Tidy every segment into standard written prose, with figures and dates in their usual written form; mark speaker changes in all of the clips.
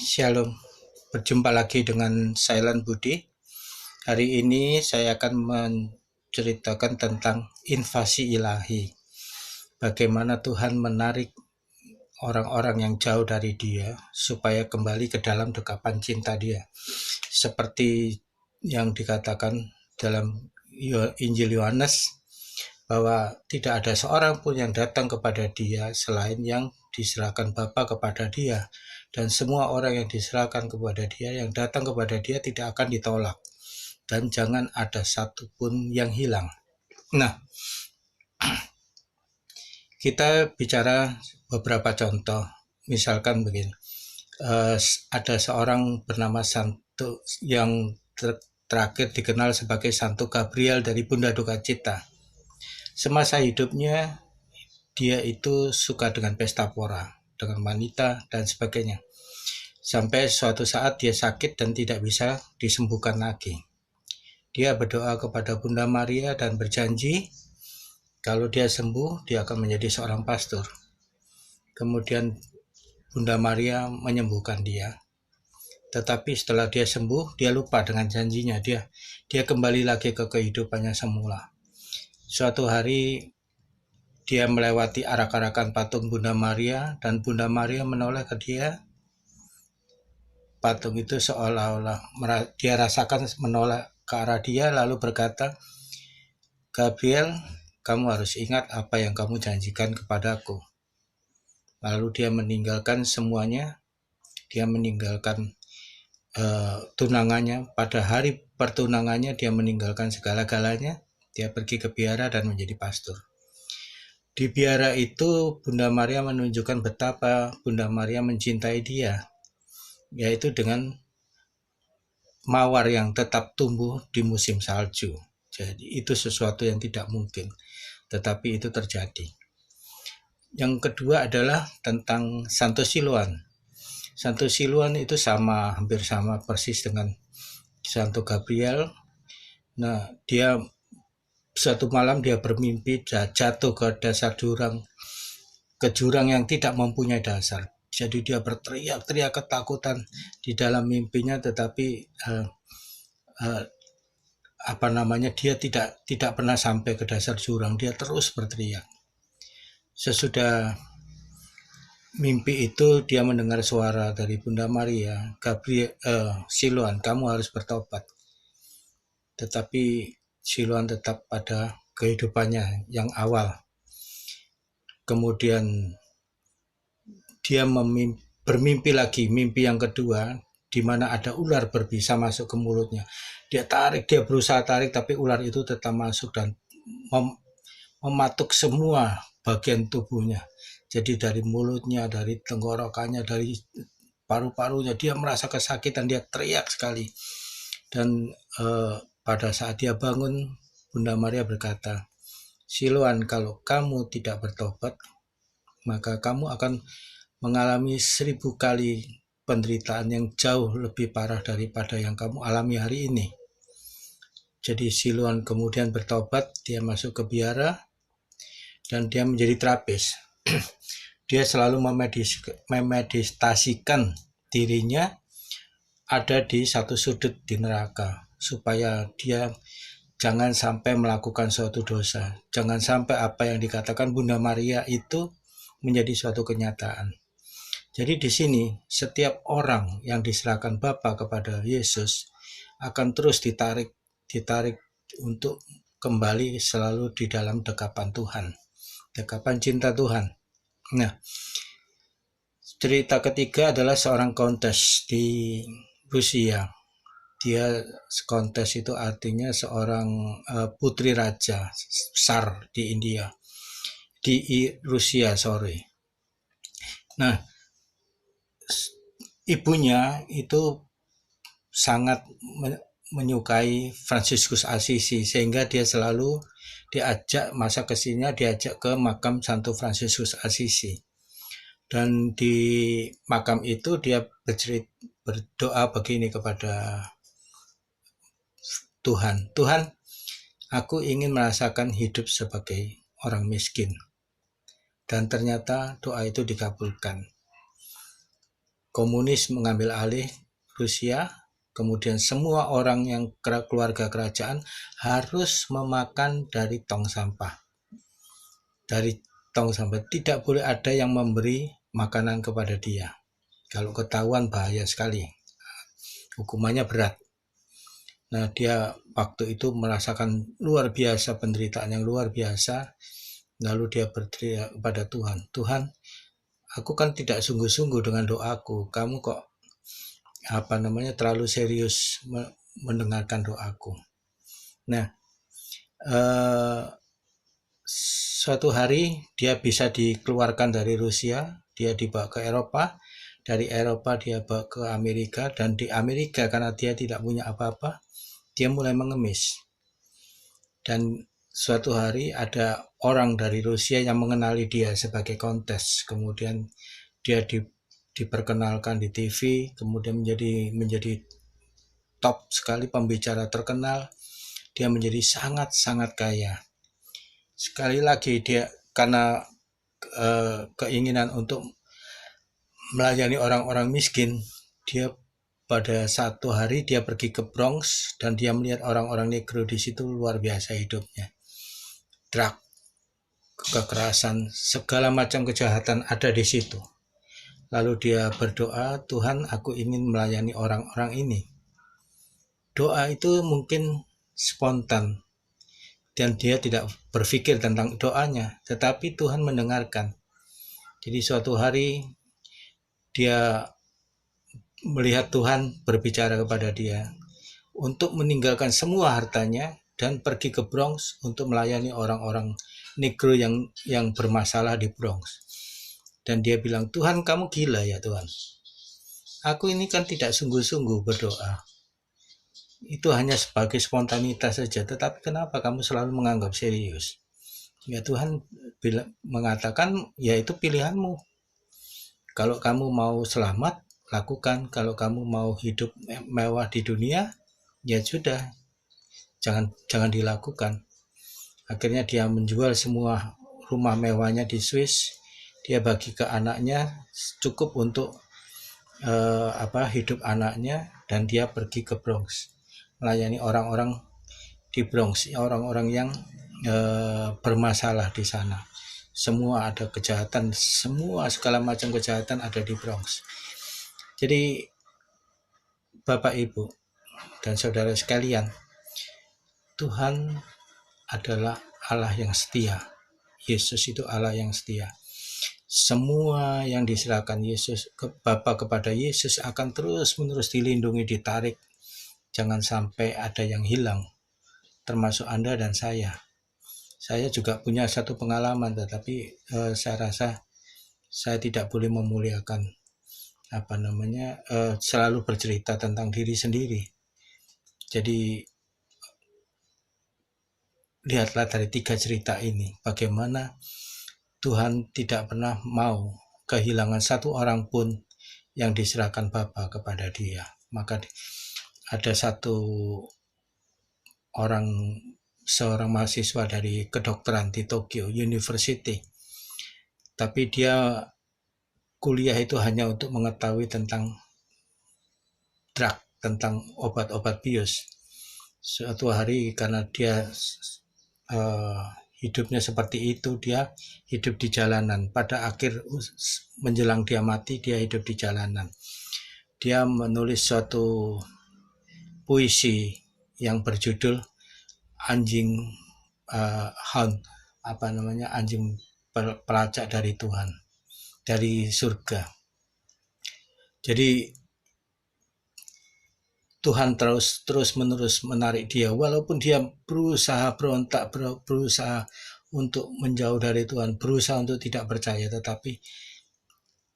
Speaker 1: Shalom, berjumpa lagi dengan Silent Budi. Hari ini saya akan menceritakan tentang invasi ilahi. Bagaimana Tuhan menarik orang-orang yang jauh dari Dia supaya kembali ke dalam dekapan cinta Dia. Seperti yang dikatakan dalam Injil Yohanes, bahwa tidak ada seorang pun yang datang kepada Dia selain yang diserahkan Bapa kepada Dia. Dan semua orang yang diserahkan kepada Dia, yang datang kepada Dia tidak akan ditolak. Dan jangan ada satupun yang hilang. Nah, kita bicara beberapa contoh. Misalkan begini, ada seorang bernama Santo yang terakhir dikenal sebagai Santo Gabriel dari Bunda Duka Cita. Semasa hidupnya, dia itu suka dengan pesta pora, dengan wanita dan sebagainya. Sampai suatu saat dia sakit dan tidak bisa disembuhkan lagi. Dia berdoa kepada Bunda Maria dan berjanji kalau dia sembuh, dia akan menjadi seorang pastor. Kemudian Bunda Maria menyembuhkan dia. Tetapi setelah dia sembuh, dia lupa dengan janjinya. Dia kembali lagi ke kehidupannya semula. Suatu hari dia melewati arak-arakan patung Bunda Maria dan Bunda Maria menoleh ke dia. Patung itu seolah-olah dia rasakan menoleh ke arah dia, lalu berkata, "Gabriel, kamu harus ingat apa yang kamu janjikan kepadaku." Lalu dia meninggalkan semuanya. Dia meninggalkan tunangannya. Pada hari pertunangannya dia meninggalkan segala-galanya. Dia pergi ke biara dan menjadi pastor. Di biara itu Bunda Maria menunjukkan betapa Bunda Maria mencintai dia, yaitu dengan mawar yang tetap tumbuh di musim salju. Jadi itu sesuatu yang tidak mungkin, tetapi itu terjadi. Yang kedua adalah tentang Santo Siluan. Santo Siluan itu hampir sama persis dengan Santo Gabriel. Nah, suatu malam dia bermimpi jatuh ke dasar jurang, ke jurang yang tidak mempunyai dasar. Jadi dia berteriak-teriak ketakutan di dalam mimpinya, tetapi dia tidak pernah sampai ke dasar jurang. Dia terus berteriak. Sesudah mimpi itu dia mendengar suara dari Bunda Maria, Siluan, kamu harus bertobat. Tetapi Siluan tetap pada kehidupannya yang awal. Kemudian dia bermimpi lagi, mimpi yang kedua, di mana ada ular berbisa masuk ke mulutnya. Dia berusaha tarik, tapi ular itu tetap masuk dan mematuk semua bagian tubuhnya. Jadi dari mulutnya, dari tenggorokannya, dari paru-parunya, dia merasa kesakitan, dia teriak sekali. Dan pada saat dia bangun, Bunda Maria berkata, "Siluan, kalau kamu tidak bertobat, maka kamu akan mengalami 1000 kali penderitaan yang jauh lebih parah daripada yang kamu alami hari ini." Jadi Siluan kemudian bertobat, dia masuk ke biara, dan dia menjadi terapis. Dia selalu memeditasikan dirinya ada di satu sudut di neraka, supaya dia jangan sampai melakukan suatu dosa. Jangan sampai apa yang dikatakan Bunda Maria itu menjadi suatu kenyataan. Jadi di sini setiap orang yang diserahkan Bapa kepada Yesus akan terus ditarik untuk kembali selalu di dalam dekapan Tuhan, dekapan cinta Tuhan. Nah, cerita ketiga adalah seorang kontes di Rusia. Dia kontes itu artinya seorang putri raja, Tsar di India, di Rusia, sorry. Nah, ibunya itu sangat menyukai Fransiskus Assisi, sehingga dia selalu masa kesininya diajak ke makam Santo Fransiskus Assisi. Dan di makam itu dia berdoa begini kepada Tuhan, "Tuhan, aku ingin merasakan hidup sebagai orang miskin." Dan ternyata doa itu dikabulkan. komunis mengambil alih Rusia, kemudian semua orang yang keluarga kerajaan harus memakan dari tong sampah. Dari tong sampah, tidak boleh ada yang memberi makanan kepada dia. Kalau ketahuan bahaya sekali, hukumannya berat. Nah, dia waktu itu merasakan luar biasa penderitaan yang luar biasa. Lalu dia berteriak kepada Tuhan, Tuhan, aku kan tidak sungguh-sungguh dengan doaku. Kamu kok terlalu serius mendengarkan doaku. Nah, suatu hari dia bisa dikeluarkan dari Rusia, dia dibawa ke Eropa. Dari Eropa dia bawa ke Amerika, dan di Amerika karena dia tidak punya apa-apa, dia mulai mengemis. Dan suatu hari ada orang dari Rusia yang mengenali dia sebagai kontes. Kemudian dia diperkenalkan di TV, kemudian menjadi top sekali, pembicara terkenal. Dia menjadi sangat-sangat kaya. Sekali lagi dia karena keinginan untuk melayani orang-orang miskin, dia pada satu hari dia pergi ke Bronx dan dia melihat orang-orang negro di situ luar biasa hidupnya. Drug, kekerasan, segala macam kejahatan ada di situ. Lalu dia berdoa, Tuhan, aku ingin melayani orang-orang ini. Doa itu mungkin spontan dan dia tidak berpikir tentang doanya, tetapi Tuhan mendengarkan. Jadi suatu hari dia melihat Tuhan berbicara kepada dia untuk meninggalkan semua hartanya dan pergi ke Bronx untuk melayani orang-orang negro yang bermasalah di Bronx. Dan dia bilang, Tuhan, kamu gila ya Tuhan. Aku ini kan tidak sungguh-sungguh berdoa. Itu hanya sebagai spontanitas saja, tetapi kenapa kamu selalu menganggap serius? Ya Tuhan mengatakan, ya itu pilihanmu. Kalau kamu mau selamat, lakukan. Kalau kamu mau hidup mewah di dunia, ya sudah, jangan dilakukan. Akhirnya dia menjual semua rumah mewahnya di Swiss, dia bagi ke anaknya, cukup untuk hidup anaknya, dan dia pergi ke Bronx melayani orang-orang di Bronx, orang-orang yang bermasalah di sana. Semua ada kejahatan, segala macam kejahatan ada di Bronx. Jadi Bapak Ibu dan saudara sekalian, Tuhan adalah Allah yang setia. Yesus itu Allah yang setia. Semua yang diserahkan Yesus ke Bapa kepada Yesus akan terus-menerus dilindungi, ditarik. Jangan sampai ada yang hilang, termasuk Anda dan saya. Saya juga punya satu pengalaman, tetapi saya rasa saya tidak boleh memuliakan selalu bercerita tentang diri sendiri. Jadi lihatlah dari 3 cerita ini bagaimana Tuhan tidak pernah mau kehilangan satu orang pun yang diserahkan Bapa kepada dia. Maka ada seorang mahasiswa dari kedokteran di Tokyo University, tapi dia kuliah itu hanya untuk mengetahui tentang drug, tentang obat-obat bius. Suatu hari karena dia hidupnya seperti itu, dia hidup di jalanan. Pada akhir menjelang dia mati, dia hidup di jalanan. Dia menulis suatu puisi yang berjudul anjing anjing pelacak dari Tuhan, dari surga. Jadi Tuhan terus menerus menarik dia, walaupun dia berusaha berontak, berusaha untuk menjauh dari Tuhan, berusaha untuk tidak percaya, tetapi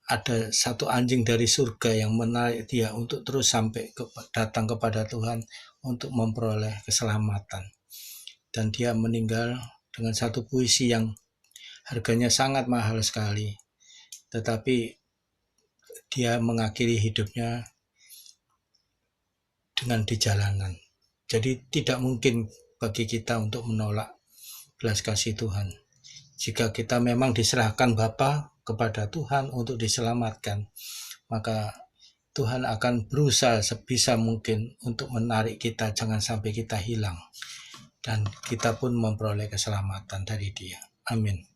Speaker 1: ada satu anjing dari surga yang menarik dia untuk terus sampai datang kepada Tuhan untuk memperoleh keselamatan. Dan dia meninggal dengan satu puisi yang harganya sangat mahal sekali, tetapi dia mengakhiri hidupnya dengan di jalanan. Jadi tidak mungkin bagi kita untuk menolak belas kasih Tuhan. Jika kita memang diserahkan Bapa kepada Tuhan untuk diselamatkan, maka Tuhan akan berusaha sebisa mungkin untuk menarik kita, jangan sampai kita hilang. Dan kita pun memperoleh keselamatan dari Dia. Amin.